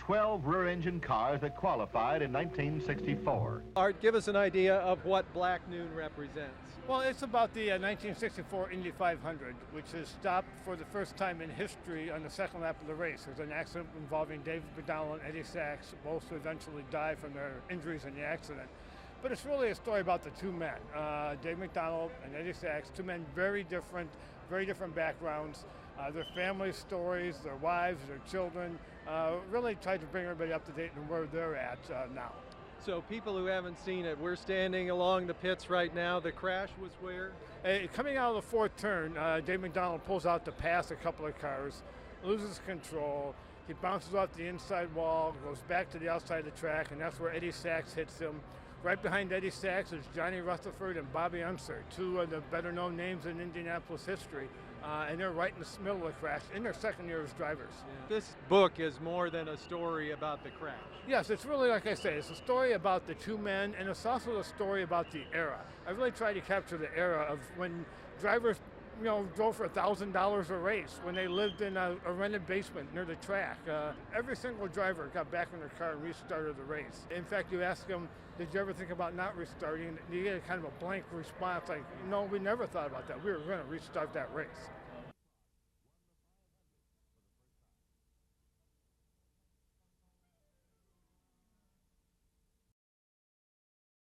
12 rear-engine cars that qualified in 1964. Art, give us an idea of what Black Noon represents. Well, it's about the 1964 Indy 500, which is stopped for the first time in history on the second lap of the race. There's an accident involving Dave MacDonald and Eddie Sachs, both who eventually died from their injuries in the accident. But it's really a story about the two men, Dave MacDonald and Eddie Sachs, two men very different backgrounds, their family stories, their wives, their children, really tried to bring everybody up to date on where they're at now. So people who haven't seen it, we're standing along the pits right now. The crash was where? Coming out of the fourth turn, Dave MacDonald pulls out to pass a couple of cars, loses control. He bounces off the inside wall, goes back to the outside of the track, and that's where Eddie Sachs hits him. Right behind Eddie Sachs is Johnny Rutherford and Bobby Unser, two of the better-known names in Indianapolis history, and they're right in the middle of the crash in their second year as drivers. Yeah. This book is more than a story about the crash. Yes, it's really, like I say, it's a story about the two men, and it's also a story about the era. I really try to capture the era of when drivers drove for $1,000 a race, when they lived in a rented basement near the track. Every single driver got back in their car and restarted the race. In fact, you ask them, did you ever think about not restarting? You get a kind of a blank response like, no, we never thought about that. We were going to restart that race.